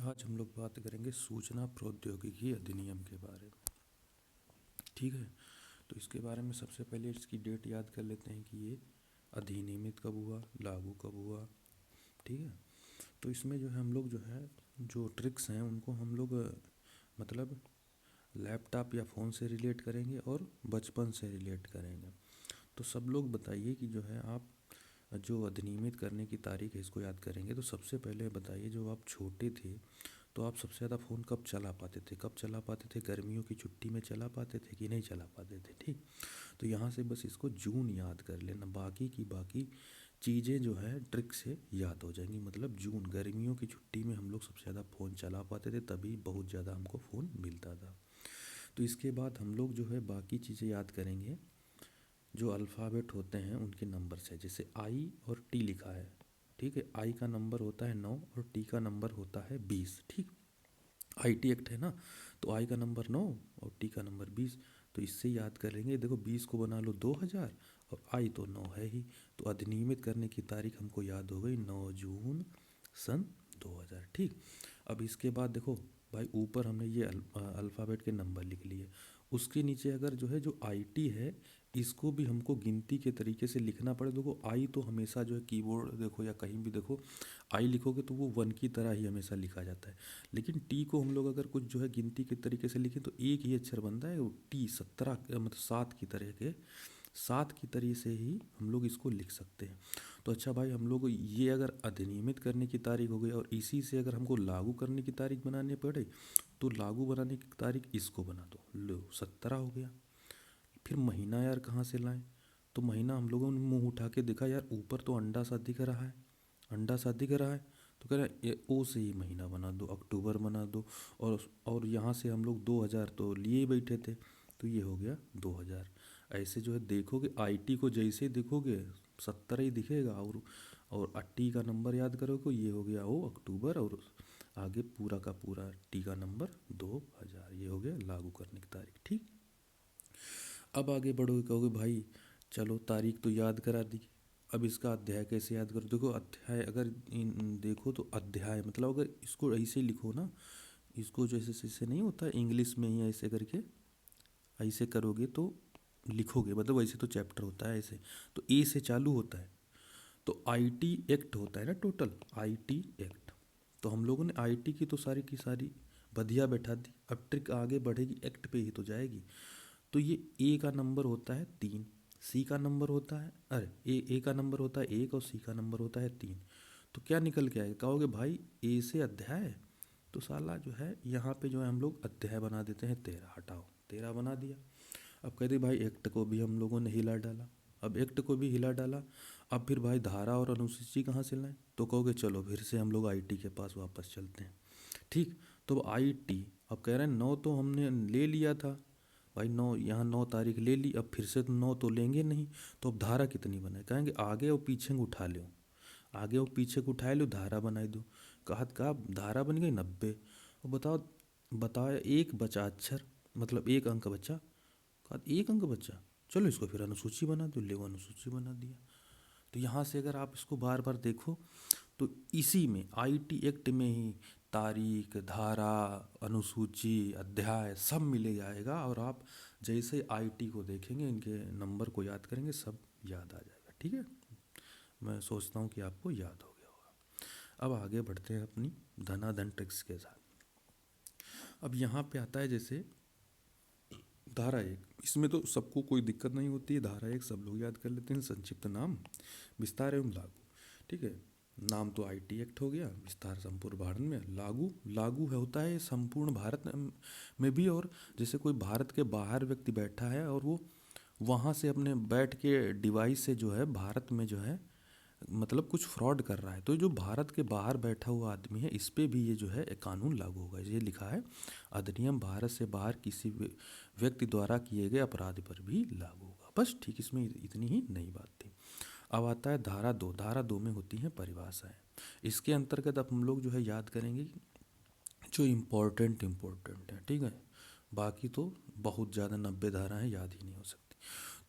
आज हम लोग बात करेंगे सूचना प्रौद्योगिकी अधिनियम के बारे में। ठीक है, तो इसके बारे में सबसे पहले इसकी डेट याद कर लेते हैं कि ये अधिनियमित कब हुआ, लागू कब हुआ। ठीक है, तो इसमें जो है हम लोग जो है जो ट्रिक्स हैं उनको हम लोग मतलब लैपटॉप या फ़ोन से रिलेट करेंगे और बचपन से रिलेट करेंगे। तो सब लोग बताइए कि जो है आप जो अधिनियमित करने की तारीख है इसको याद करेंगे। तो सबसे पहले बताइए, जो आप छोटे थे तो आप सबसे ज़्यादा फ़ोन कब चला पाते थे? कब चला पाते थे? गर्मियों की छुट्टी में चला पाते थे कि नहीं चला पाते थे? ठीक, तो यहाँ से बस इसको जून याद कर लेना, बाकी की बाकी चीज़ें जो है ट्रिक से याद हो जाएंगी। मतलब जून, गर्मियों की छुट्टी में हम लोग सबसे ज़्यादा फ़ोन चला पाते थे, तभी बहुत ज़्यादा हमको फ़ोन मिलता था। तो इसके बाद हम लोग जो है बाकी चीज़ें याद करेंगे जो अल्फ़ाबेट होते हैं उनके नंबर से, जैसे आई और टी लिखा है। ठीक है, आई का नंबर होता है 9 और टी का नंबर होता है 20। ठीक, आईटी एक्ट है ना, तो आई का नंबर 9 और टी का नंबर 20। तो इससे याद करेंगे, देखो 20 को बना लो 2000 और आई तो 9 है ही। तो अधिनियमित करने की तारीख हमको याद हो गई 9 जून सन 2000। ठीक, अब इसके बाद देखो भाई, ऊपर हमने ये अल्फ़ाबेट के नंबर लिख लिए, उसके नीचे अगर जो है जो आईटी है इसको भी हमको गिनती के तरीके से लिखना पड़े। देखो आई तो हमेशा जो है कीबोर्ड देखो या कहीं भी देखो आई लिखोगे तो वो वन की तरह ही हमेशा लिखा जाता है। लेकिन टी को हम लोग अगर कुछ जो है गिनती के तरीके से लिखें तो एक ही अक्षर बनता है, वो टी 17 मतलब 7 की तरह के 7 की तरह से ही हम लोग इसको लिख सकते हैं। तो अच्छा भाई, हम लोग ये अगर अधिनियमित करने की तारीख हो गई और इसी से अगर हमको लागू करने की तारीख बनानी पड़े तो लागू बनाने की तारीख इसको बना दो, लो 17 हो गया। फिर महीना यार कहाँ से लाएं? तो महीना हम लोगों ने मुंह उठा के देखा, यार ऊपर तो अंडा सा दिख रहा है, अंडा सा दिख रहा है, तो कह रहा है ये ओ से ही महीना बना दो, अक्टूबर बना दो। और यहाँ से हम लोग 2000 तो लिए ही बैठे थे, तो ये हो गया 2000। ऐसे जो है देखोगे आईटी को जैसे देखोगे 17 ही दिखेगा, और टी का नंबर याद करोगे ये हो गया ओ अक्टूबर, और आगे पूरा का पूरा टी का नंबर 2000। ये हो गया लागू करने की तारीख। ठीक, अब आगे बढ़ोगे, कहोगे भाई चलो तारीख तो याद करा दी, अब इसका अध्याय कैसे याद करो? देखो अध्याय अगर देखो तो अध्याय मतलब अगर इसको ऐसे लिखो ना, इसको जैसे जैसे नहीं होता इंग्लिश में ही ऐसे करके ऐसे करोगे तो लिखोगे, मतलब वैसे तो चैप्टर होता है ऐसे, तो ए से चालू होता है। तो आईटी एक्ट होता है ना, टोटल आईटी एक्ट। तो हम लोगों ने आईटी की सारी बधिया बैठा दी, अब ट्रिक आगे बढ़ेगी एक्ट पे ही तो जाएगी। तो ये ए का नंबर होता है 3, सी का नंबर होता है, अरे ए का नंबर होता है 1 और सी का नंबर होता है 3। तो क्या निकल के आएगा? कहोगे भाई ए से अध्याय, तो साला जो है यहाँ पे जो है हम लोग अध्याय बना देते हैं 13, हटाओ 13 बना दिया। अब कहते भाई एक्ट को भी हम लोगों ने हिला डाला, अब एक्ट को भी हिला डाला, अब फिर भाई धारा और अनुसूची कहाँ से लाएं? तो कहोगे चलो फिर से हम लोग आईटी के पास वापस चलते हैं। ठीक, तो आईटी अब कह रहे हैं 9 तो हमने ले लिया था भाई, 9 यहाँ 9 तारीख ले ली, अब फिर से तो 9 तो लेंगे नहीं, तो अब धारा कितनी बनाए? कहेंगे आगे और पीछे को उठा लो, आगे और पीछे को उठाए लो, धारा बनाई दो। कहा धारा बन गई 90। और बताओ बताओ एक बचा अक्षर, मतलब एक अंक बचा, कहा एक अंक बचा, चलो इसको फिर अनुसूची बना दो, ले वो अनुसूची बना दिया। तो यहाँ से अगर आप इसको बार बार देखो तो इसी में आईटी एक्ट में ही तारीख, धारा, अनुसूची, अध्याय सब मिले जाएगा, और आप जैसे आईटी को देखेंगे इनके नंबर को याद करेंगे सब याद आ जाएगा। ठीक है, मैं सोचता हूँ कि आपको याद हो गया होगा। अब आगे बढ़ते हैं अपनी धनाधन ट्रिक्स के साथ। अब यहाँ पे आता है जैसे धारा एक, इसमें तो सबको कोई दिक्कत नहीं होती है, धारा एक सब लोग याद कर लेते हैं, संक्षिप्त नाम, विस्तार एवं लागू। ठीक है, नाम तो आईटी एक्ट हो गया, विस्तार संपूर्ण भारत में, लागू लागू है होता है संपूर्ण भारत में भी। और जैसे कोई भारत के बाहर व्यक्ति बैठा है और वो वहाँ से अपने बैठ के डिवाइस से जो है भारत में जो है मतलब कुछ फ्रॉड कर रहा है, तो जो भारत के बाहर बैठा हुआ आदमी है इस पे भी ये जो है कानून लागू होगा। ये लिखा है अधिनियम भारत से बाहर किसी व्यक्ति द्वारा किए गए अपराध पर भी लागू होगा। बस ठीक, इसमें इतनी ही नई बात थी। अब आता है धारा 2। धारा 2 में होती हैं परिभाषाएं। इसके अंतर्गत अब हम लोग जो है याद करेंगे जो इम्पोर्टेंट है। ठीक है, बाकी तो बहुत ज़्यादा 90 धाराएं याद ही नहीं हो सकती।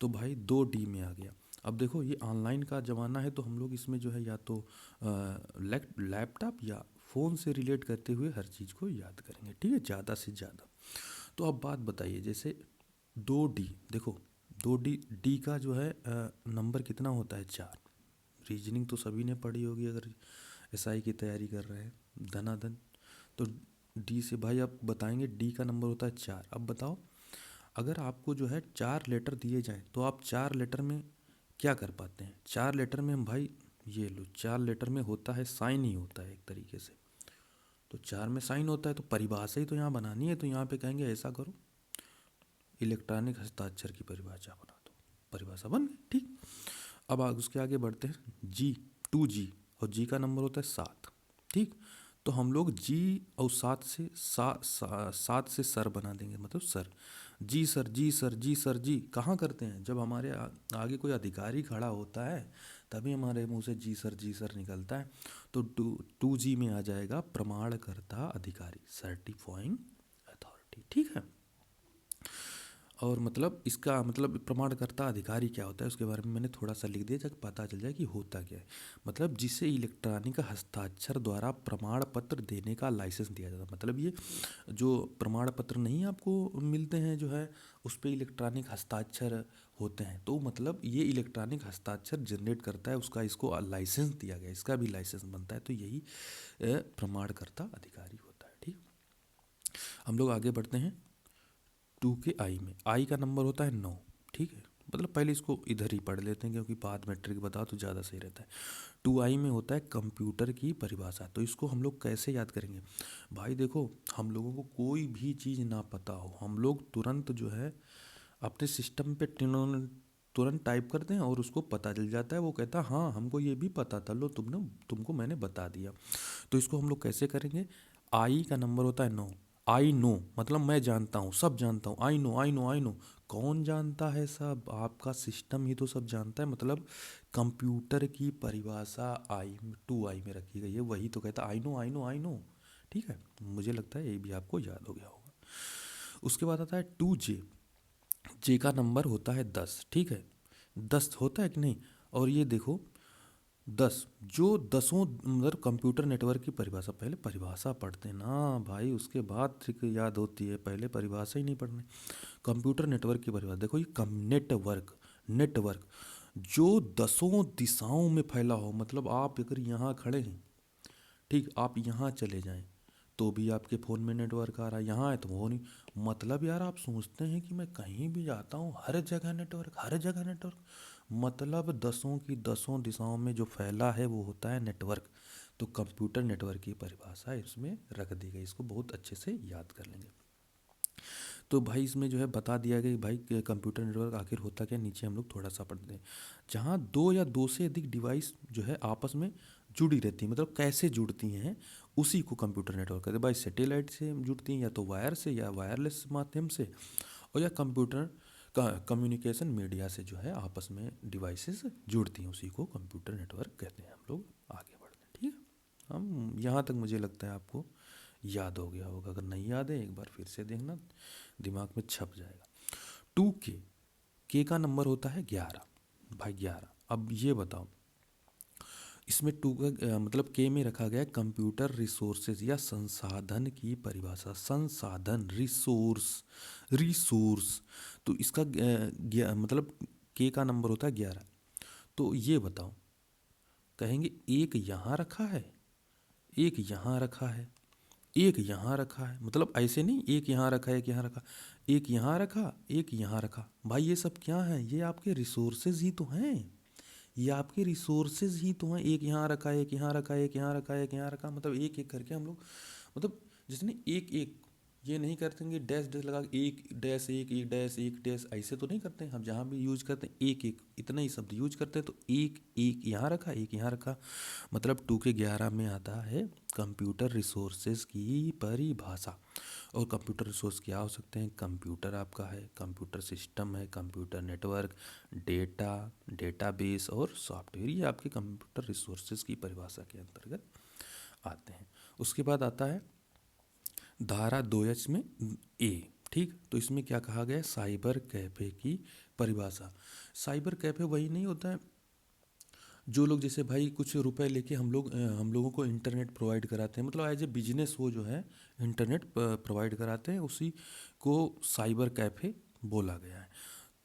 तो भाई 2D में आ गया। अब देखो ये ऑनलाइन का ज़माना है, तो हम लोग इसमें जो है या तो लैपटॉप या फ़ोन से रिलेट करते हुए हर चीज़ को याद करेंगे, ठीक है, ज़्यादा से ज़्यादा। तो अब बात बताइए, जैसे 2D, देखो 2D, डी का जो है नंबर कितना होता है, 4। रीजनिंग तो सभी ने पढ़ी होगी अगर एसआई की तैयारी कर रहे हैं, धनाधन। तो डी से भाई आप बताएंगे डी का नंबर होता है 4। अब बताओ, अगर आपको जो है 4 लेटर दिए जाएं तो आप 4 लेटर में क्या कर पाते हैं? 4 लेटर में हम भाई, ये लो, 4 लेटर में होता है साइन ही होता है एक तरीके से। तो 4 में साइन होता है, तो परिभाषा ही तो यहाँ बनानी है। तो यहाँ पे कहेंगे ऐसा करो, इलेक्ट्रॉनिक हस्ताक्षर की परिभाषा बना दो, परिभाषा बन गई, ठीक। अब उसके आगे बढ़ते हैं, जी, 2G, और जी का नंबर होता है 7, ठीक। तो हम लोग जी और 7 से 7 से सर बना देंगे, मतलब सर, जी सर, जी सर, जी सर, जी कहाँ करते हैं? जब हमारे आगे कोई अधिकारी खड़ा होता है तभी हमारे मुंह से जी सर निकलता है। तो 2G में आ जाएगा प्रमाणकर्ता अधिकारी, सर्टिफाइंग अथॉरिटी, ठीक है। और मतलब इसका मतलब प्रमाणकर्ता अधिकारी क्या होता है उसके बारे में मैंने थोड़ा सा लिख दिया, जब पता चल जाए कि होता क्या है। मतलब जिसे इलेक्ट्रॉनिक हस्ताक्षर द्वारा प्रमाण पत्र देने का लाइसेंस दिया जाता है। मतलब ये जो प्रमाण पत्र नहीं आपको मिलते हैं जो है, उस पर इलेक्ट्रॉनिक हस्ताक्षर होते हैं, तो मतलब ये इलेक्ट्रॉनिक हस्ताक्षर जनरेट करता है, उसका इसको लाइसेंस दिया गया, इसका भी लाइसेंस बनता है, तो यही प्रमाणकर्ता अधिकारी होता है, ठीक। हम लोग आगे बढ़ते हैं 2 के आई में। आई का नंबर होता है 9, ठीक है। मतलब पहले इसको इधर ही पढ़ लेते हैं क्योंकि बाद में ट्रिक बताओ तो ज़्यादा सही रहता है। 2I में होता है कंप्यूटर की परिभाषा। तो इसको हम लोग कैसे याद करेंगे भाई? देखो, हम लोगों को कोई भी चीज़ ना पता हो, हम लोग तुरंत जो है अपने सिस्टम पे तुरंत टाइप करते हैं और उसको पता चल जाता है। वो कहता है हाँ हमको ये भी पता था, लो तुमको मैंने बता दिया। तो इसको हम लोग कैसे करेंगे? आई का नंबर होता है 9। आई नो मतलब मैं जानता हूँ, सब जानता हूँ। I know, I know, I know, कौन जानता है? सब, आपका सिस्टम ही तो सब जानता है। मतलब कंप्यूटर की परिभाषा आई 2I में रखी गई है, वही तो कहता है I know, I know, I know, ठीक है। मुझे लगता है ये भी आपको याद हो गया होगा। उसके बाद आता है 2J। जे का नंबर होता है 10, ठीक है। 10 होता है कि नहीं? और ये देखो 10, जो दसों मतलब कंप्यूटर नेटवर्क की परिभाषा, पहले परिभाषा पढ़ते हैं ना भाई, उसके बाद ट्रिक याद होती है, पहले परिभाषा ही नहीं पढ़ने। कंप्यूटर नेटवर्क की परिभाषा देखो, ये नेटवर्क, नेटवर्क जो दसों दिशाओं में फैला हो। मतलब आप अगर यहाँ खड़े हैं, ठीक, आप यहाँ चले जाएं तो भी आपके फ़ोन में नेटवर्क आ रहा है, यहाँ है तो वो नहीं। मतलब यार आप सोचते हैं कि मैं कहीं भी जाता हूँ हर जगह नेटवर्क, हर जगह नेटवर्क। मतलब दसों की दसों दिशाओं में जो फैला है वो होता है नेटवर्क। तो कंप्यूटर नेटवर्क की परिभाषा इसमें रख दी गई, इसको बहुत अच्छे से याद कर लेंगे। तो भाई इसमें जो है बता दिया गया कि भाई कंप्यूटर नेटवर्क आखिर होता क्या, नीचे हम लोग थोड़ा सा पढ़ते हैं। जहाँ दो या दो से अधिक डिवाइस जो है आपस में जुड़ी रहती हैं, मतलब कैसे जुड़ती हैं, उसी को कंप्यूटर नेटवर्क कहते हैं। भाई सैटेलाइट से जुड़ती हैं, या तो वायर से या वायरलेस माध्यम से, और या कंप्यूटर का कम्युनिकेशन मीडिया से जो है आपस में डिवाइसेस जुड़ती हैं, उसी को कंप्यूटर नेटवर्क कहते हैं। हम लोग आगे बढ़ते हैं, ठीक है। हम यहाँ तक मुझे लगता है आपको याद हो गया होगा, अगर नहीं याद है एक बार फिर से देखना, दिमाग में छप जाएगा। 2 के का नंबर होता है 11, भाई 11। अब ये बताओ, इसमें 2 का मतलब के में रखा गया है कंप्यूटर रिसोर्सेज या संसाधन की परिभाषा। संसाधन, रिसोर्स, रिसोर्स। तो इसका मतलब के का नंबर होता है 11। तो ये बताओ, कहेंगे एक यहाँ रखा है, एक यहाँ रखा है, एक यहाँ रखा है, मतलब ऐसे नहीं एक यहाँ रखा है, एक यहाँ रखा, एक यहाँ रखा, एक यहाँ रखा। भाई ये सब क्या है? ये आपके रिसोर्सेज ही तो हैं, ये आपके रिसोर्सेज ही तो हैं। एक यहाँ रखा है, एक यहाँ रखा है, एक यहाँ रखा है, एक यहाँ रखा, मतलब एक एक करके हम लोग, मतलब जिसने एक एक, ये नहीं करते हैं डैश डैश लगा के एक डैश एक डैश, ऐसे तो नहीं करते हैं हम। जहाँ भी यूज करते हैं एक एक, इतना ही शब्द यूज करते हैं। तो एक एक यहाँ रखा, एक यहाँ रखा, मतलब 2 के 11 में आता है कंप्यूटर रिसोर्सेज की परिभाषा। और कंप्यूटर रिसोर्स क्या हो सकते हैं? कंप्यूटर आपका है, कंप्यूटर सिस्टम है, कंप्यूटर नेटवर्क, डेटा, डेटाबेस और सॉफ्टवेयर, ये आपके कंप्यूटर रिसोर्सेज की परिभाषा के अंतर्गत आते हैं। उसके बाद आता है धारा 2H में ए, ठीक। तो इसमें क्या कहा गया है? साइबर कैफे की परिभाषा। साइबर कैफे वही नहीं होता है जो लोग जैसे भाई कुछ रुपए लेके हम लोगों को इंटरनेट प्रोवाइड कराते हैं, मतलब एज ए बिजनेस वो जो है इंटरनेट प्रोवाइड कराते हैं, उसी को साइबर कैफ़े बोला गया है।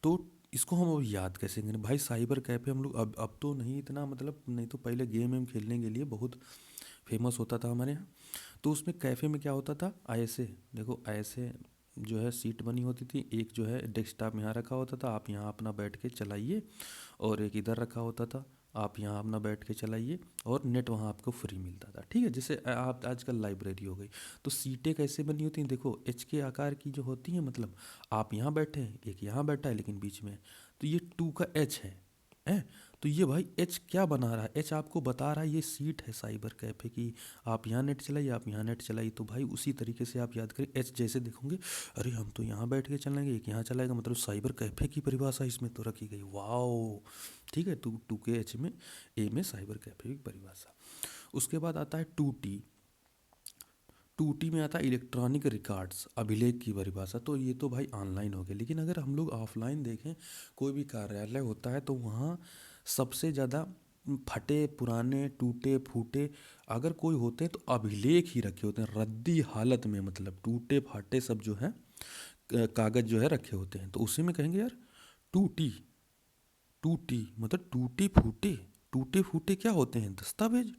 तो इसको हम अब याद कैसे करें भाई? साइबर कैफ़े हम लोग अब तो नहीं इतना, मतलब नहीं तो पहले गेम वेम खेलने के लिए बहुत फेमस होता था हमारे यहाँ। तो उसमें कैफ़े में क्या होता था, ऐसे देखो, ऐसे जो है सीट बनी होती थी, एक जो है डेस्कटॉप यहाँ रखा होता था, आप यहाँ अपना बैठ के चलाइए, और एक इधर रखा होता था, आप यहाँ अपना बैठ के चलाइए, और नेट वहाँ आपको फ्री मिलता था। ठीक है, जैसे आप आजकल लाइब्रेरी हो गई। तो सीटें कैसे बनी होती हैं, देखो एच के आकार की जो होती हैं, मतलब आप यहाँ बैठे हैं, एक यहाँ बैठा है लेकिन बीच में है। तो ये टू का एच है। तो ये भाई एच क्या बना रहा है, एच आपको बता रहा है ये सीट है साइबर कैफ़े की, आप यहाँ नेट चलाइए, आप यहाँ नेट चलाइए। तो भाई उसी तरीके से आप याद करिए, एच जैसे देखोगे, अरे हम तो यहाँ बैठ के चलाएंगे, एक यहाँ चलाएगा, मतलब साइबर कैफ़े की परिभाषा इसमें तो रखी गई। वाओ, ठीक है। टू के एच में, ए में साइबर कैफ़े की परिभाषा। उसके बाद आता है टू टी। टू टी में आता है इलेक्ट्रॉनिक रिकॉर्ड्स, अभिलेख की परिभाषा। तो ये तो भाई ऑनलाइन हो गया, लेकिन अगर हम लोग ऑफलाइन देखें, कोई भी कार्यालय होता है तो वहाँ सबसे ज़्यादा फटे पुराने टूटे फूटे अगर कोई होते हैं तो अभिलेख ही रखे होते हैं, रद्दी हालत में, मतलब टूटे फाटे सब जो है कागज़ जो है रखे होते हैं। तो उसी में कहेंगे यार टू टी मतलब टूटे फूटे क्या होते हैं, दस्तावेज।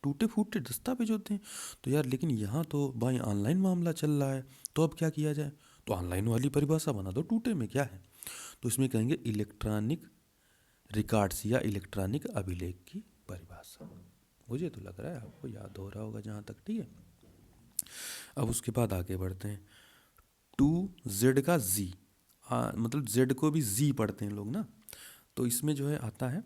टूटे फूटे दस्तावेज होते हैं। तो यार लेकिन यहाँ तो भाई ऑनलाइन मामला चल रहा है, तो अब क्या किया जाए? तो ऑनलाइन वाली परिभाषा बना दो, टूटे में क्या है। तो इसमें कहेंगे इलेक्ट्रॉनिक रिकॉर्ड्स या इलेक्ट्रॉनिक अभिलेख की परिभाषा। मुझे तो लग रहा है आपको याद हो रहा होगा जहाँ तक। ठीक है, अब उसके बाद आगे बढ़ते हैं। टू जेड का जी, मतलब जेड को भी जी पढ़ते हैं लोग ना। तो इसमें जो है आता है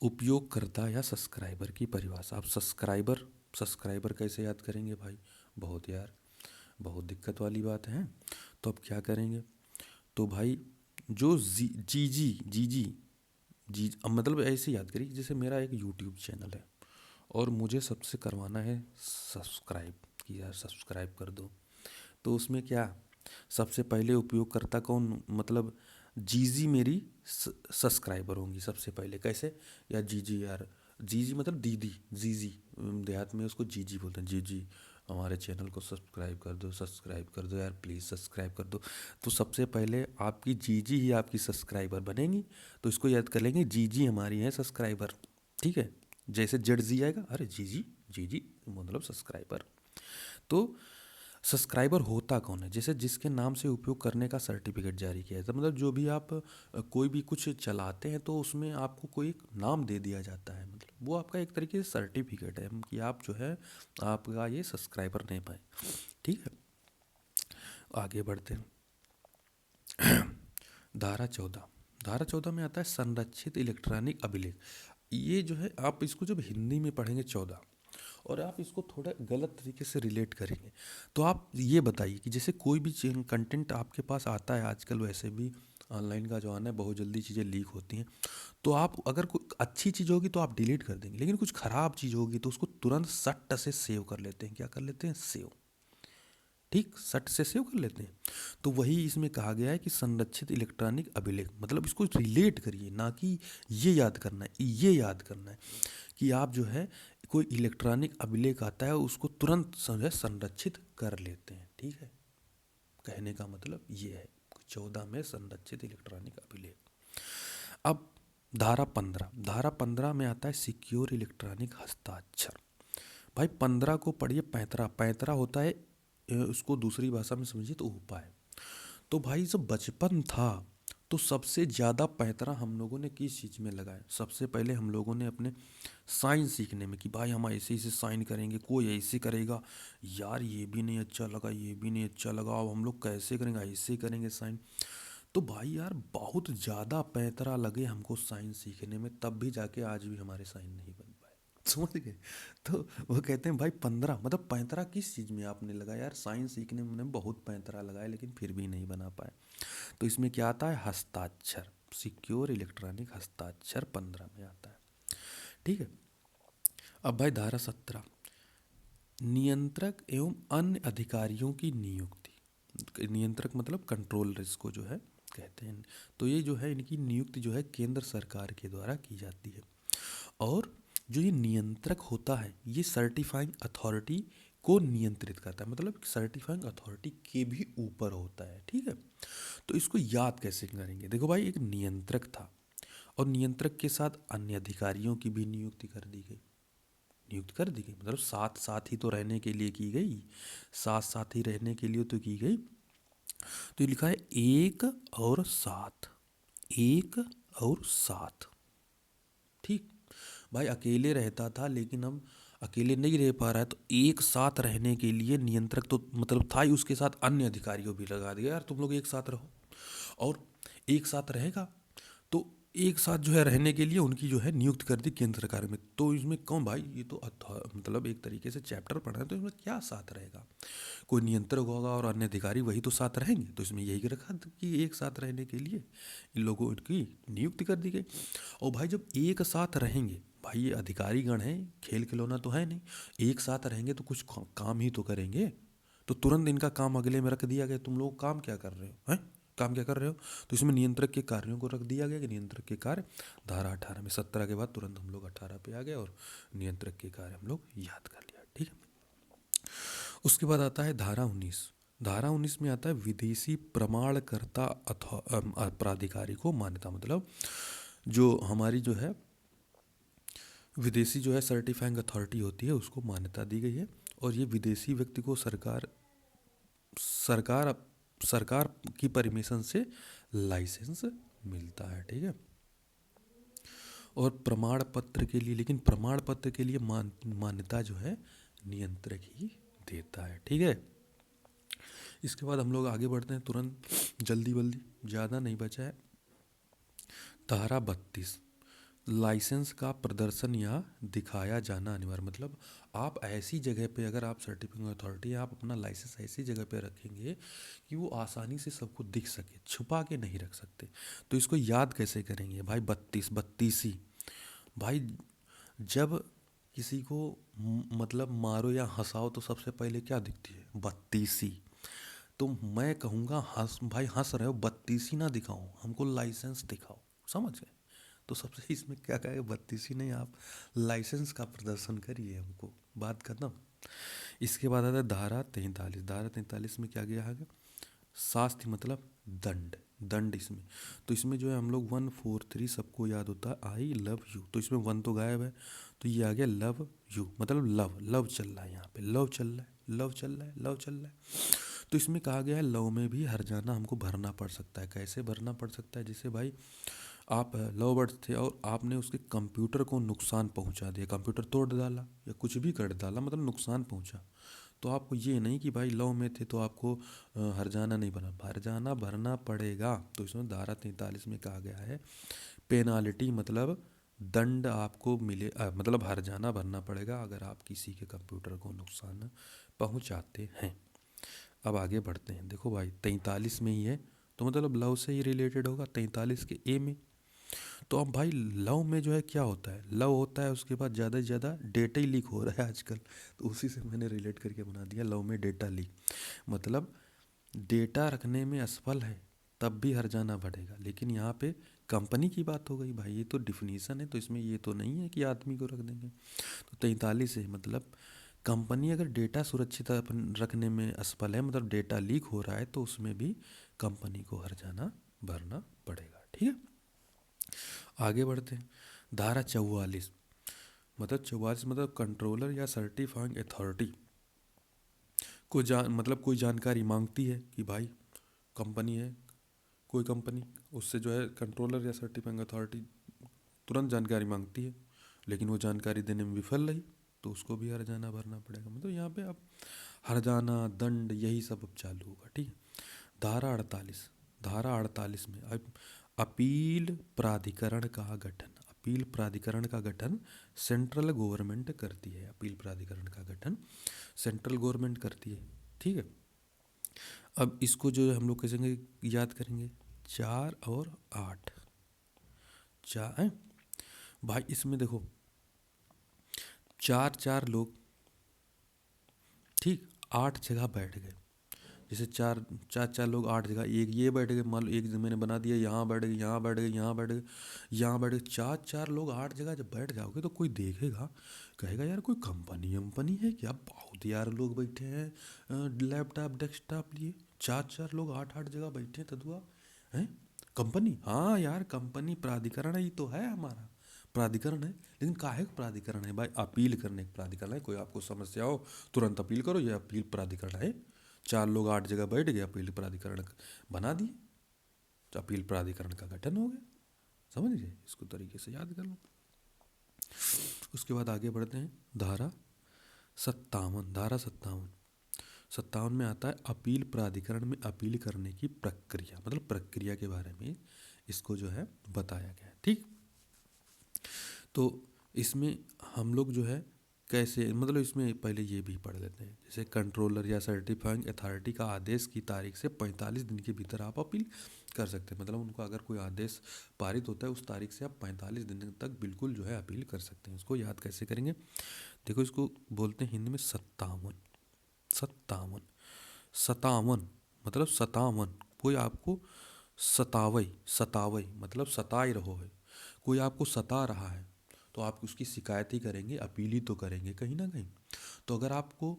उपयोगकर्ता या सब्सक्राइबर की परिभाषा। अब सब्सक्राइबर कैसे याद करेंगे भाई? बहुत यार, बहुत दिक्कत वाली बात है। तो अब क्या करेंगे? तो भाई जो जी अब मतलब ऐसे याद करिए, जैसे मेरा एक यूट्यूब चैनल है और मुझे सबसे करवाना है सब्सक्राइब, कि यार सब्सक्राइब कर दो। तो उसमें क्या, सबसे पहले उपयोगकर्ता कौन, मतलब जीजी मेरी सब्सक्राइबर होंगी सबसे पहले। कैसे? यार जीजी, यार जीजी मतलब दीदी, जीजी देहात में उसको जीजी बोलते हैं। जीजी हमारे चैनल को सब्सक्राइब कर दो यार, प्लीज़ सब्सक्राइब कर दो। तो सबसे पहले आपकी जीजी ही आपकी सब्सक्राइबर बनेंगी। तो इसको याद कर लेंगे, जीजी हमारी है सब्सक्राइबर। ठीक है, जैसे जेड जी आएगा, अरे जीजी, जीजी मतलब सब्सक्राइबर। तो सब्सक्राइबर होता कौन है? जैसे जिसके नाम से उपयोग करने का सर्टिफिकेट जारी किया जाता है, मतलब जो भी आप कोई भी कुछ चलाते हैं तो उसमें आपको कोई एक नाम दे दिया जाता है, मतलब वो आपका एक तरीके से सर्टिफिकेट है कि आप जो है आपका ये सब्सक्राइबर नहीं पाए। ठीक है, आगे बढ़ते हैं। धारा 14 में आता है संरक्षित इलेक्ट्रॉनिक अभिलेख। ये जो है आप इसको जब हिंदी में पढ़ेंगे 14, और आप इसको थोड़ा गलत तरीके से रिलेट करेंगे, तो आप ये बताइए कि जैसे कोई भी कंटेंट आपके पास आता है आजकल, वैसे भी ऑनलाइन का जमाना है, बहुत जल्दी चीज़ें लीक होती हैं। तो आप अगर कोई अच्छी चीज़ होगी तो आप डिलीट कर देंगे, लेकिन कुछ ख़राब चीज़ होगी तो उसको तुरंत सट्ट से सेव कर लेते हैं। क्या कर लेते हैं? सेव। ठीक, सट से सेव कर लेते हैं। तो वही इसमें कहा गया है कि संरक्षित इलेक्ट्रॉनिक अभिलेख, मतलब इसको रिलेट करिए, ना कि ये याद करना है, ये याद करना है कि आप जो है कोई इलेक्ट्रॉनिक अभिलेख आता है उसको तुरंत समझे संरक्षित कर लेते हैं। ठीक है, कहने का मतलब ये है 14 में संरक्षित इलेक्ट्रॉनिक अभिलेख। अब धारा 15 में आता है सिक्योर इलेक्ट्रॉनिक हस्ताक्षर। भाई 15 को पढ़िए, पैंतरा पैंतरा होता है, उसको दूसरी भाषा में समझिए तो उपाय। तो भाई जब बचपन था तो सबसे ज़्यादा पैंतरा हम लोगों ने किस चीज़ में लगाया? सबसे पहले हम लोगों ने अपने साइन सीखने में, कि भाई हम ऐसे ऐसे साइन करेंगे, कोई ऐसे करेगा, यार ये भी नहीं अच्छा लगा, ये भी नहीं अच्छा लगा, अब हम लोग कैसे करेंगे? ऐसे करेंगे साइन। तो भाई यार बहुत ज़्यादा पैंतरा लगे हमको साइन सीखने में, तब भी जाके आज भी हमारे साइन नहीं बन पाए। समझ गए? तो वो कहते हैं भाई 15 मतलब पैंतरा किस चीज़ में आपने लगाया? यार साइन सीखने में हमने बहुत पैंतरा लगाया लेकिन फिर भी नहीं बना पाए। तो इसमें क्या आता है? हस्ताक्षर, सिक्योर इलेक्ट्रॉनिक हस्ताक्षर 15 में आता है। ठीक है, अब भाई धारा 17, नियंत्रक एवं अन्य अधिकारियों की नियुक्ति। नियंत्रक मतलब कंट्रोलर, इसको जो है कहते हैं। तो ये जो है इनकी नियुक्ति जो है केंद्र सरकार के द्वारा की जाती है। और जो ये नियंत्रक होता है ये सर्टिफाइंग अथॉरिटी को नियंत्रित करता है, मतलब सर्टिफाइंग अथॉरिटी के भी ऊपर होता है। ठीक है, तो इसको याद कैसे करेंगे? देखो भाई, एक नियंत्रक था और नियंत्रक के साथ अन्य अधिकारियों की भी नियुक्ति कर दी गई। मतलब साथ साथ ही तो रहने के लिए की गई, साथ साथ ही रहने के लिए तो की गई। तो ये लिखा है एक और साथ, एक और साथ। ठीक भाई, अकेले रहता था लेकिन अब अकेले नहीं रह पा रहा है, तो एक साथ रहने के लिए नियंत्रक तो मतलब था ही, उसके साथ अन्य अधिकारियों भी लगा दिया, यार तुम लोग एक साथ रहो। और एक साथ रहेगा तो एक साथ जो है रहने के लिए उनकी जो है नियुक्त कर दी केंद्र सरकार में। तो इसमें कौन भाई, ये तो मतलब एक तरीके से चैप्टर पढ़ा है, तो इसमें क्या साथ रहेगा? कोई नियंत्रक होगा और अन्य अधिकारी वही तो साथ रहेंगे। तो इसमें यही रखा कि एक साथ रहने के लिए इन लोगों की नियुक्ति कर दी गई। और भाई जब एक साथ रहेंगे, भाई ये अधिकारी गण हैं, खेल खिलौना तो है नहीं, एक साथ रहेंगे तो कुछ काम ही तो करेंगे। तो तुरंत इनका काम अगले में रख दिया गया, तुम लोग काम क्या कर रहे हो, हैं काम क्या कर रहे हो? तो इसमें नियंत्रक के कार्यों को रख दिया गया कि नियंत्रक के कार्य, धारा 18 में 17 के बाद तुरंत हम लोग 18 पे आ गए और नियंत्रक के कार्य हम लोग याद कर लिया। ठीक है, उसके बाद आता है धारा 19। धारा 19 में आता है विदेशी प्रमाणकर्ता अथवा प्राधिकारी को मान्यता, मतलब जो हमारी जो है विदेशी जो है सर्टिफाइंग अथॉरिटी होती है उसको मान्यता दी गई है। और ये विदेशी व्यक्ति को सरकार सरकार सरकार की परमिशन से लाइसेंस मिलता है। ठीक है, और प्रमाण पत्र के लिए, लेकिन प्रमाण पत्र के लिए मान्यता जो है नियंत्रक ही देता है। ठीक है, इसके बाद हम लोग आगे बढ़ते हैं तुरंत, जल्दी बल्दी, ज़्यादा नहीं बचा है। धारा 32, लाइसेंस का प्रदर्शन या दिखाया जाना अनिवार्य, मतलब आप ऐसी जगह पे, अगर आप सर्टिफिकेट अथॉरिटी है, आप अपना लाइसेंस ऐसी जगह पे रखेंगे कि वो आसानी से सबको दिख सके, छुपा के नहीं रख सकते। तो इसको याद कैसे करेंगे भाई? 32 भाई, जब किसी को मतलब मारो या हंसाओ तो सबसे पहले क्या दिखती है? 32। तो मैं कहूँगा हंस भाई, हंस रहे हो, 32 ना दिखाओ, हमको लाइसेंस दिखाओ। समझ गए? तो सबसे इसमें क्या कहेगा, 32 नहीं, आप लाइसेंस का प्रदर्शन करिए हमको, बात खत्म। इसके बाद आता है धारा 43। धारा 43 में क्या गया है? शास्ति मतलब दंड, दंड इसमें। तो इसमें जो है हम लोग 143 सबको याद होता है, आई लव यू, तो इसमें वन तो गायब है, तो ये आ गया लव यू, मतलब लव, लव चल रहा है यहाँ पे, लव चल रहा है, लव चल रहा है, लव चल रहा है। तो इसमें कहा गया है लव में भी हर्जाना हमको भरना पड़ सकता है। कैसे भरना पड़ सकता है? जैसे भाई आप लव बर्ड्स थे और आपने उसके कंप्यूटर को नुकसान पहुंचा दिया, कंप्यूटर तोड़ डाला या कुछ भी कर डाला, मतलब नुकसान पहुंचा, तो आपको ये नहीं कि भाई लव में थे तो आपको हर्जाना नहीं भरना, हर्जाना भरना पड़ेगा। तो इसमें धारा 43 में कहा गया है पेनाल्टी, मतलब दंड आपको मिले, मतलब हर्जाना भरना पड़ेगा अगर आप किसी के कंप्यूटर को नुकसान पहुंचाते हैं। अब आगे बढ़ते हैं, देखो भाई 43 में ही है, तो मतलब लव से ही रिलेटेड होगा 43 के ए में। तो अब भाई लव में जो है क्या होता है? लव होता है, उसके बाद ज़्यादा से ज़्यादा डेटा ही लीक हो रहा है आजकल, तो उसी से मैंने रिलेट करके बना दिया लव में डेटा लीक। मतलब डेटा रखने में असफल है तब भी हर्जाना बढ़ेगा, लेकिन यहाँ पे कंपनी की बात हो गई भाई, ये तो डिफिनीसन है, तो इसमें ये तो नहीं है कि आदमी को रख देंगे। तो 43 है, मतलब कंपनी अगर डेटा सुरक्षित रखने में असफल है, मतलब डेटा लीक हो रहा है, तो उसमें भी कंपनी को हर्जाना भरना पड़ेगा। ठीक है, आगे बढ़ते हैं। धारा 44, मतलब 44 मतलब कंट्रोलर या सर्टिफाइंग अथॉरिटी को मतलब कोई जानकारी मांगती है कि भाई कंपनी है, कोई कंपनी, उससे जो है कंट्रोलर या सर्टिफाइंग अथॉरिटी तुरंत जानकारी मांगती है, लेकिन वो जानकारी देने में विफल रही, तो उसको भी हर्जाना भरना पड़ेगा। मतलब यहाँ पे अब हर्जाना, दंड, यही सब अब चालू होगा। ठीक है, धारा 48। धारा 48 में अब अपील प्राधिकरण का गठन, अपील प्राधिकरण का गठन सेंट्रल गवर्नमेंट करती है। अपील प्राधिकरण का गठन सेंट्रल गवर्नमेंट करती है। ठीक है, अब इसको जो है हम लोग कैसे याद करेंगे? 4 और 8, चार भाई, इसमें देखो चार चार लोग, ठीक, 8 जगह बैठ गए, जैसे चार चार चार लोग 8 जगह, एक ये बैठ गए, मान लो एक मैंने बना दिया, यहाँ बैठ गए, यहाँ बैठ गए, यहाँ बैठ गए, यहाँ बैठ गए, चार चार लोग 8 जगह जब बैठ जाओगे तो कोई देखेगा, कहेगा यार कोई कंपनी वंपनी है क्या, बहुत यार लोग बैठे हैं लैपटॉप डेस्कटॉप लिए, चार चार लोग 8 8 जगह बैठे हैं तदुआ हैं, कंपनी, हाँ यार कंपनी प्राधिकरण ही तो है हमारा, प्राधिकरण है, लेकिन काहे का प्राधिकरण है भाई, अपील करने का प्राधिकरण है, कोई आपको समस्या हो तुरंत अपील करो, ये अपील प्राधिकरण है। चार लोग 8 जगह बैठ गए, अपील प्राधिकरण बना दिए, तो अपील प्राधिकरण का गठन हो गया। समझ लीजिए, इसको तरीके से याद कर लो। उसके बाद आगे बढ़ते हैं, धारा 57 57 में आता है अपील प्राधिकरण में अपील करने की प्रक्रिया, मतलब प्रक्रिया के बारे में इसको जो है बताया गया है। ठीक, तो इसमें हम लोग जो है कैसे, मतलब इसमें पहले ये भी पढ़ लेते हैं, जैसे कंट्रोलर या सर्टिफाइंग अथॉरिटी का आदेश की तारीख से 45 दिन के भीतर आप अपील कर सकते हैं, मतलब उनको अगर कोई आदेश पारित होता है उस तारीख से आप 45 दिन तक बिल्कुल जो है अपील कर सकते हैं। इसको याद कैसे करेंगे, देखो इसको बोलते हैं हिंदी में 57 57 57, मतलब 57, कोई आपको सतावई सतावई मतलब सताए रहो है, कोई आपको सता रहा है तो आप उसकी शिकायत ही करेंगे, अपील ही तो करेंगे कहीं ना कहीं। तो अगर आपको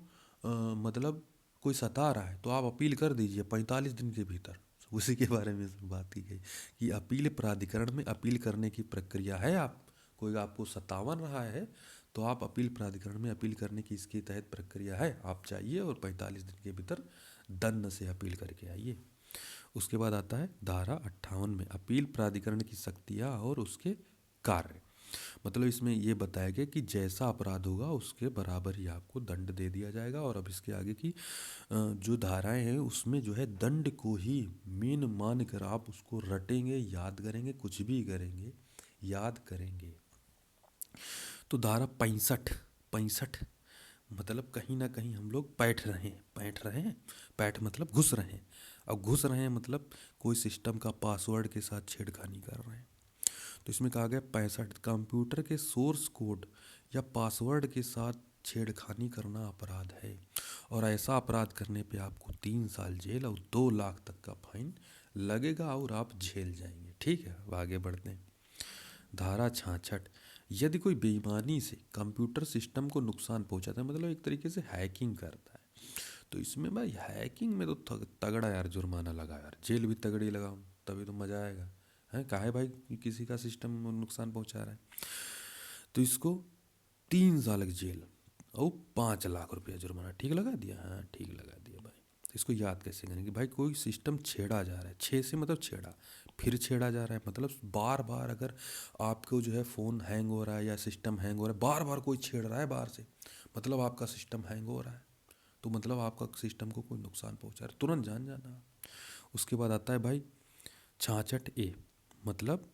मतलब कोई सता रहा है तो आप अपील कर दीजिए 45 दिन के भीतर। उसी के बारे में इसमें बात की गई कि अपील प्राधिकरण में अपील करने की प्रक्रिया है, आप कोई आपको सतावन रहा है तो आप अपील प्राधिकरण में अपील करने की इसके तहत प्रक्रिया है, आप जाइए और 45 दिन के भीतर दंड से अपील करके आइए। उसके बाद आता है धारा 58 में अपील प्राधिकरण की शक्तियाँ और उसके कार्य, मतलब इसमें ये बताया गया कि जैसा अपराध होगा उसके बराबर ही आपको दंड दे दिया जाएगा। और अब इसके आगे की जो धाराएं हैं उसमें जो है दंड को ही मेन मान कर आप उसको रटेंगे, याद करेंगे, कुछ भी करेंगे याद करेंगे। तो धारा 65 मतलब कहीं ना कहीं हम लोग बैठ रहे हैं, बैठ मतलब घुस रहे हैं, अब घुस रहे हैं मतलब कोई सिस्टम का पासवर्ड के साथ छेड़खानी कर रहे हैं। तो इसमें कहा गया 65 कंप्यूटर के सोर्स कोड या पासवर्ड के साथ छेड़खानी करना अपराध है, और ऐसा अपराध करने पे आपको 3 साल जेल और 2 लाख तक का फाइन लगेगा और आप जेल जाएंगे। ठीक है, अब आगे बढ़ते हैं। धारा 66, यदि कोई बेईमानी से कंप्यूटर सिस्टम को नुकसान पहुंचाता है, मतलब एक तरीके से हैकिंग करता है, तो इसमें भाई हैकिंग में तो तगड़ा यार जुर्माना लगा यार, जेल भी तगड़ी लगाऊं तभी तो मज़ा आएगा। है काहे भाई किसी का सिस्टम नुकसान पहुंचा रहा है, तो इसको 3 साल की जेल और 5 लाख रुपया जुर्माना, ठीक लगा दिया, हाँ ठीक लगा दिया भाई। तो इसको याद कैसे करेंगे, भाई कोई सिस्टम छेड़ा जा रहा है, छः से मतलब छेड़ा, फिर छेड़ा जा रहा है, मतलब बार बार अगर आपको जो है फ़ोन हैंग हो रहा है या सिस्टम हैंग हो रहा है, बार बार कोई छेड़ रहा है बाहर से, मतलब आपका सिस्टम हैंग हो रहा है, तो मतलब आपका सिस्टम को कोई नुकसान पहुंचा रहा है, तुरंत जान जाना। उसके बाद आता है भाई 66A, मतलब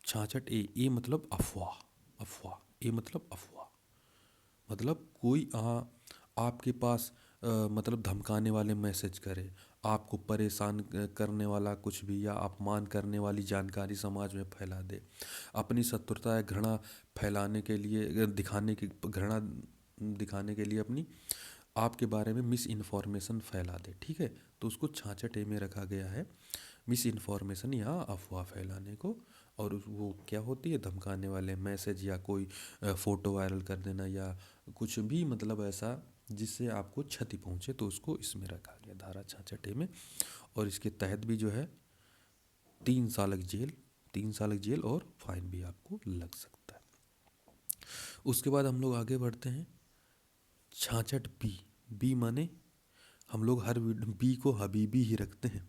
66A मतलब अफवाह, अफवाह ए मतलब अफवाह, मतलब कोई आपके पास मतलब धमकाने वाले मैसेज करे, आपको परेशान करने वाला कुछ भी या अपमान करने वाली जानकारी समाज में फैला दे, अपनी शत्रुता या घृणा फैलाने के लिए घृणा दिखाने के लिए अपनी आपके बारे में मिस इन्फॉर्मेशन फैला दे, ठीक है, तो उसको 66A में रखा गया है, मिस इन्फॉर्मेशन या अफवाह फैलाने को। और वो क्या होती है, धमकाने वाले मैसेज या कोई फ़ोटो वायरल कर देना या कुछ भी मतलब ऐसा जिससे आपको क्षति पहुंचे, तो उसको इसमें रखा गया धारा 66A में। और इसके तहत भी जो है 3 साल की जेल, 3 साल की जेल और फाइन भी आपको लग सकता है। उसके बाद हम लोग आगे बढ़ते हैं 66B, बी माने हम लोग हर बी को हबीबी ही रखते हैं,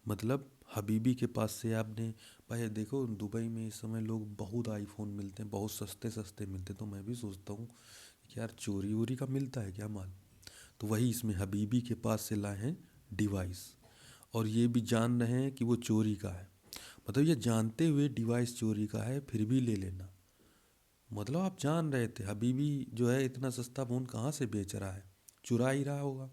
मतलब हबीबी के पास से आपने, भाई देखो दुबई में इस समय लोग बहुत आईफोन मिलते हैं, बहुत सस्ते सस्ते मिलते हैं, तो मैं भी सोचता हूँ कि यार चोरी वोरी का मिलता है क्या माल, तो वही इसमें हबीबी के पास से लाए हैं डिवाइस, और ये भी जान रहे हैं कि वो चोरी का है, मतलब ये जानते हुए डिवाइस चोरी का है फिर भी ले लेना, मतलब आप जान रहे थे हबीबी जो है इतना सस्ता फ़ोन कहाँ से बेच रहा है, चुरा ही रहा होगा,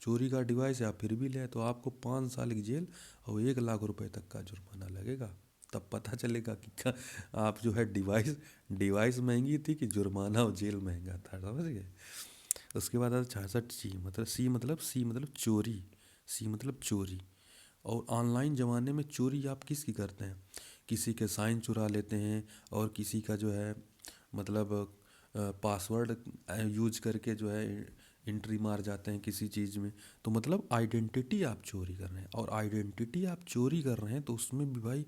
चोरी का डिवाइस है आप फिर भी ले, तो आपको 5 साल की जेल और 1 लाख रुपए तक का जुर्माना लगेगा। तब पता चलेगा कि आप जो है डिवाइस डिवाइस महंगी थी कि जुर्माना और जेल महंगा था, समझ गए। उसके बाद आता 66C, मतलब सी मतलब चोरी, सी मतलब चोरी। और ऑनलाइन ज़माने में चोरी आप किसकी करते हैं? किसी के साइन चुरा लेते हैं, और किसी का जो है मतलब पासवर्ड यूज करके जो है एंट्री मार जाते हैं किसी चीज़ में। तो मतलब आइडेंटिटी आप चोरी कर रहे हैं, और आइडेंटिटी आप चोरी कर रहे हैं तो उसमें भी भाई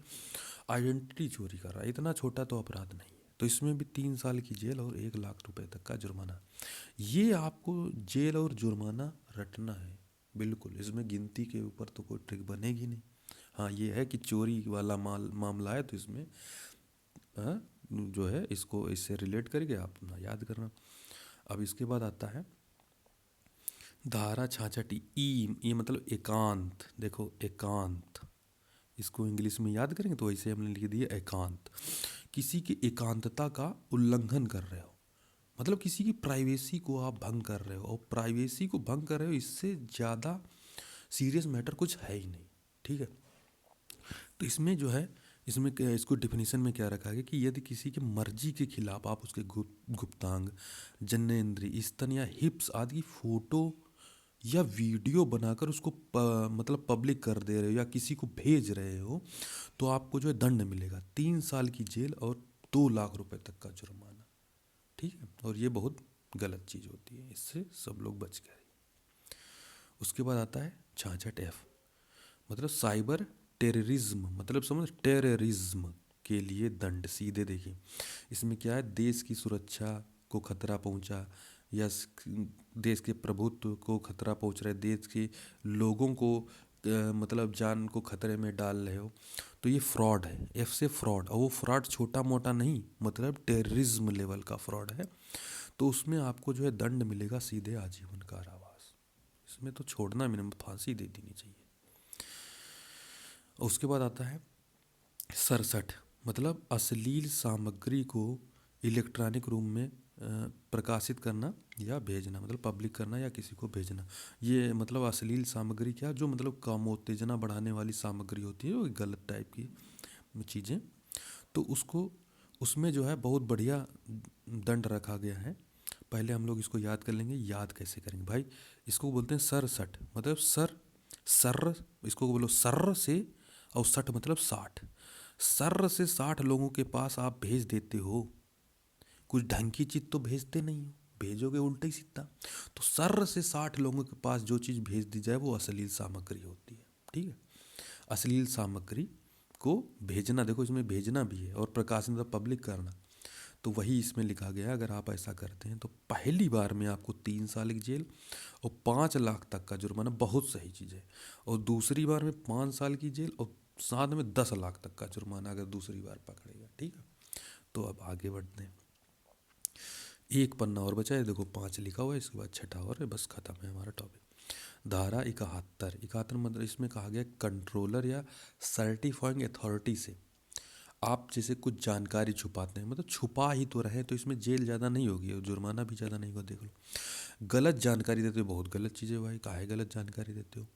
आइडेंटिटी चोरी कर रहा है, इतना छोटा तो अपराध नहीं है। तो इसमें भी 3 साल की जेल और 1 लाख रुपए तक का जुर्माना। ये आपको जेल और जुर्माना रटना है बिल्कुल, इसमें गिनती के ऊपर तो कोई ट्रिक बनेगी नहीं। हाँ ये है कि चोरी वाला मामला है तो इसमें हाँ, जो है इसको इससे रिलेट करके आप अपना याद करना। अब इसके बाद आता है धारा 66 ई, ये मतलब एकांत। देखो एकांत, इसको इंग्लिश में याद करेंगे तो वैसे हमने लिख दिया एकांत। किसी की एकांतता का उल्लंघन कर रहे हो, मतलब किसी की प्राइवेसी को आप भंग कर रहे हो, और प्राइवेसी को भंग कर रहे हो, इससे ज़्यादा सीरियस मैटर कुछ है ही नहीं। ठीक है, तो इसमें जो है इसमें इसको डिफिनीशन में क्या रखा गया कि यदि किसी की मर्जी के खिलाफ आप उसके गुप्तांग, जन्नेंद्रिय, स्तन या हिप्स आदि की फोटो या वीडियो बनाकर उसको मतलब पब्लिक कर दे रहे हो या किसी को भेज रहे हो, तो आपको जो है दंड मिलेगा 3 साल की जेल और 2 लाख रुपए तक का जुर्माना। ठीक है, और ये बहुत गलत चीज़ होती है, इससे सब लोग बच के रहिए। उसके बाद आता है 66F, मतलब साइबर टेररिज्म, मतलब समझ टेररिज्म के लिए दंड। सीधे देखिए इसमें क्या है, देश की सुरक्षा को खतरा पहुंचा, या देश के प्रभुत्व को खतरा पहुंच रहा है, देश के लोगों को मतलब जान को खतरे में डाल रहे हो, तो ये फ्रॉड है। एफ से फ्रॉड, और वो फ्रॉड छोटा मोटा नहीं, मतलब टेररिज्म लेवल का फ्रॉड है। तो उसमें आपको जो है दंड मिलेगा सीधे आजीवन कारावास। इसमें तो छोड़ना मिनिमम फांसी दे देनी चाहिए। उसके बाद आता है 67, मतलब अश्लील सामग्री को इलेक्ट्रॉनिक रूप में प्रकाशित करना या भेजना, मतलब पब्लिक करना या किसी को भेजना। ये मतलब अश्लील सामग्री क्या, जो मतलब कामोत्तेजना बढ़ाने वाली सामग्री होती है, वो गलत टाइप की चीज़ें, तो उसको उसमें जो है बहुत बढ़िया दंड रखा गया है। पहले हम लोग इसको याद कर लेंगे। याद कैसे करेंगे भाई, इसको बोलते हैं 67, मतलब सर, इसको बोलो सर से, और 60 मतलब 60। सर से 60 लोगों के पास आप भेज देते हो, कुछ ढंग की चीज़ तो भेजते नहीं हो, भेजोगे उल्टा ही सीधा। तो सर से 60 लोगों के पास जो चीज़ भेज दी जाए वो अश्लील सामग्री होती है। ठीक है, अश्लील सामग्री को भेजना, देखो इसमें भेजना भी है और प्रकाशन मतलब पब्लिक करना, तो वही इसमें लिखा गया है। अगर आप ऐसा करते हैं तो पहली बार में आपको 3 साल की जेल और 5 लाख तक का जुर्माना, बहुत सही चीज़ है। और दूसरी बार में 5 साल की जेल और साथ में 10 लाख तक का जुर्माना अगर दूसरी बार पकड़ेगा। ठीक है, तो अब आगे बढ़ते हैं। एक पन्ना और बचा है, देखो 5 लिखा हुआ है, इसके बाद छठा और है, बस खत्म है हमारा टॉपिक। धारा 71 मतलब इसमें कहा गया कंट्रोलर या सर्टिफाइंग अथॉरिटी से आप जैसे कुछ जानकारी छुपाते हैं, मतलब छुपा ही तो रहे, तो इसमें जेल ज़्यादा नहीं होगी और जुर्माना भी ज़्यादा नहीं होगा। देख लो, गलत जानकारी देते हो, बहुत गलत चीज़ है भाई, काहे गलत जानकारी देते हो।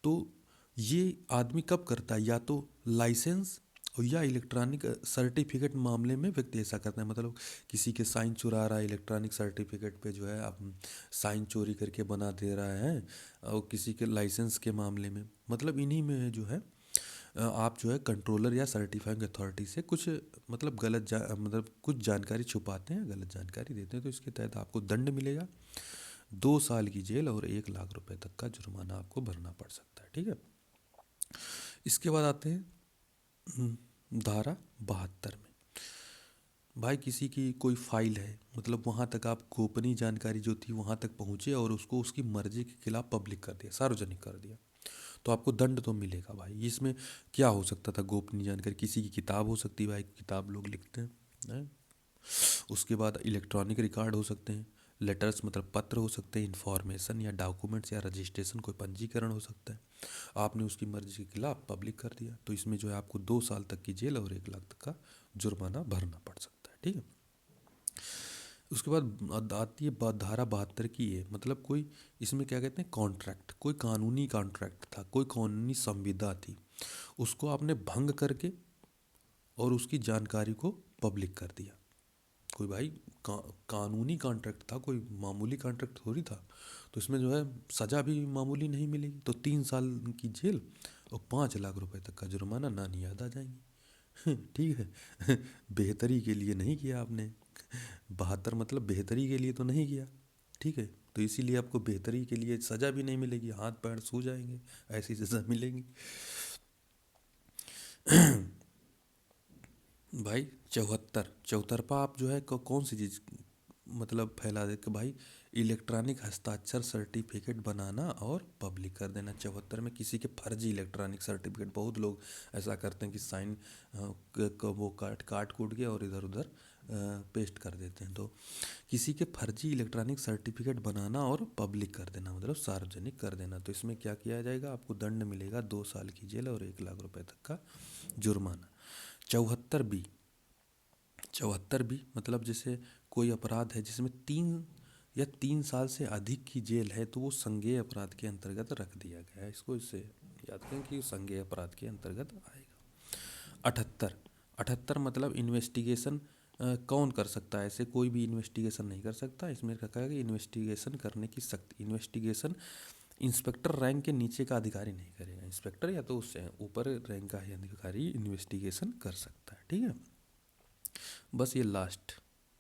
तो ये आदमी कब करता है, या तो लाइसेंस और या इलेक्ट्रॉनिक सर्टिफिकेट मामले में व्यक्ति ऐसा करता है, मतलब किसी के साइन चुरा रहा है इलेक्ट्रॉनिक सर्टिफिकेट पे, जो है आप साइन चोरी करके बना दे रहा है, और किसी के लाइसेंस के मामले में, मतलब इन्हीं में जो है आप जो है कंट्रोलर या सर्टिफाइंग अथॉरिटी से कुछ मतलब मतलब कुछ जानकारी छुपाते हैं, गलत जानकारी देते हैं, तो इसके तहत आपको दंड मिलेगा, 2 साल की जेल और 1 लाख रुपए तक का जुर्माना आपको भरना पड़ सकता है। ठीक है, इसके बाद आते हैं धारा 72 में। भाई किसी की कोई फाइल है, मतलब वहाँ तक आप गोपनीय जानकारी जो थी वहाँ तक पहुँचे और उसको उसकी मर्जी के खिलाफ पब्लिक कर दिया, सार्वजनिक कर दिया, तो आपको दंड तो मिलेगा भाई। इसमें क्या हो सकता था, गोपनीय जानकारी किसी की किताब हो सकती है भाई, किताब लोग लिखते हैं। उसके बाद इलेक्ट्रॉनिक रिकॉर्ड हो सकते हैं, लेटर्स मतलब पत्र हो सकते हैं, इन्फॉर्मेशन या डॉक्यूमेंट्स या रजिस्ट्रेशन, कोई पंजीकरण हो सकता है, आपने उसकी मर्जी के खिलाफ पब्लिक कर दिया, तो इसमें जो है आपको 2 साल तक की जेल और 1 लाख तक का जुर्माना भरना पड़ सकता है। ठीक है, उसके बाद आती है धारा 72 की, ये मतलब कोई इसमें क्या कहते हैं, कॉन्ट्रैक्ट, कोई कानूनी कॉन्ट्रैक्ट था, कोई कानूनी संविदा थी, उसको आपने भंग करके और उसकी जानकारी को पब्लिक कर दिया। कोई भाई कानूनी कॉन्ट्रैक्ट था, कोई मामूली कॉन्ट्रैक्ट थोड़ी था। तो इसमें जो है सज़ा भी मामूली नहीं मिलेगी। तो 3 साल की जेल और 5 लाख रुपए तक का जुर्माना, नानी याद आ जाएंगी। ठीक है। बेहतरी के लिए नहीं किया आपने, 72 मतलब बेहतरी के लिए तो नहीं किया। ठीक है, तो इसीलिए आपको बेहतरी के लिए सज़ा भी नहीं मिलेगी, हाथ पैर सूज जाएंगे, ऐसी सज़ा मिलेगी। भाई 74 चौतरफा आप जो है कौन सी चीज़ मतलब फैला दे कि भाई इलेक्ट्रॉनिक हस्ताक्षर सर्टिफिकेट बनाना और पब्लिक कर देना। 74 में किसी के फर्जी इलेक्ट्रॉनिक सर्टिफिकेट, बहुत लोग ऐसा करते हैं कि साइन वो काट कूट के और इधर उधर पेस्ट कर देते हैं। तो किसी के फर्जी इलेक्ट्रॉनिक सर्टिफिकेट बनाना और पब्लिक कर देना मतलब सार्वजनिक कर देना। तो इसमें क्या किया जाएगा, आपको दंड मिलेगा 2 साल की जेल और 1 लाख रुपए तक का जुर्माना। 74 बी, 74 बी मतलब जैसे कोई अपराध है जिसमें 3 साल से अधिक की जेल है, तो वो संज्ञेय अपराध के अंतर्गत रख दिया गया है। इसको इससे याद करें कि संज्ञेय अपराध के अंतर्गत आएगा। 78 मतलब इन्वेस्टिगेशन कौन कर सकता है, ऐसे कोई भी इन्वेस्टिगेशन नहीं कर सकता। इसमें रखा है कि इन्वेस्टिगेशन करने की शक्ति, इन्वेस्टिगेशन इंस्पेक्टर रैंक के नीचे का अधिकारी नहीं करेगा, इंस्पेक्टर या तो उससे ऊपर रैंक का ही अधिकारी इन्वेस्टिगेशन कर सकता है। ठीक है, बस ये लास्ट,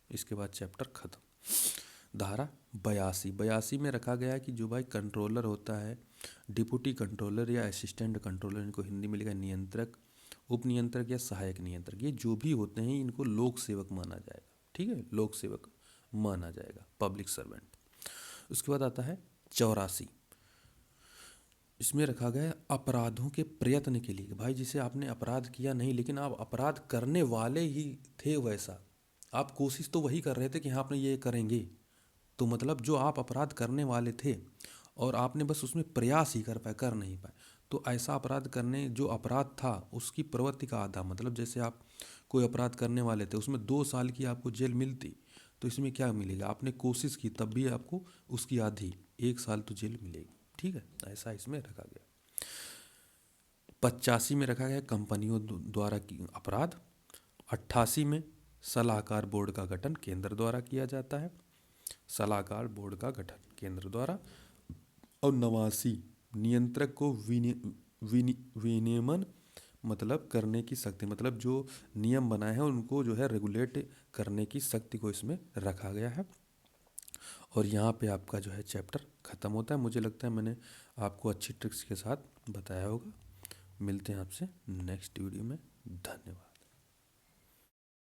इसके बाद चैप्टर ख़त्म। धारा 82 में रखा गया है कि जो भाई कंट्रोलर होता है, डिप्टी कंट्रोलर या असिस्टेंट कंट्रोलर, इनको हिंदी में लिखा है नियंत्रक, उप नियंत्रक या सहायक नियंत्रक, ये जो भी होते हैं इनको लोक सेवक माना जाएगा। ठीक है, लोक सेवक माना जाएगा, पब्लिक सर्वेंट। उसके बाद आता है 84, इसमें रखा गया है अपराधों के प्रयत्न के लिए। भाई जिसे आपने अपराध किया नहीं लेकिन आप अपराध करने वाले ही थे, वैसा आप कोशिश तो वही कर रहे थे कि हाँ आपने ये करेंगे, तो मतलब जो आप अपराध करने वाले थे और आपने बस उसमें प्रयास ही कर नहीं पाए, तो ऐसा अपराध करने, जो अपराध था उसकी प्रवृत्ति का आधा मतलब, जैसे आप कोई अपराध करने वाले थे उसमें 2 साल की आपको जेल मिलती, तो इसमें क्या मिलेगा, आपने कोशिश की तब भी आपको उसकी आधी 1 साल तो जेल मिलेगी। ठीक है, ऐसा इसमें रखा गया। 85 में रखा गया कंपनियों द्वारा की अपराध। 88 में सलाहकार बोर्ड का गठन केंद्र द्वारा किया जाता है, सलाहकार बोर्ड का गठन केंद्र द्वारा। और 89 नियंत्रक को विनियमन मतलब करने की शक्ति, मतलब जो नियम बनाए हैं उनको जो है रेगुलेट करने की शक्ति को इसमें रखा गया है। और यहाँ पे आपका जो है चैप्टर ख़त्म होता है। मुझे लगता है मैंने आपको अच्छी ट्रिक्स के साथ बताया होगा। मिलते हैं आपसे नेक्स्ट वीडियो में, धन्यवाद।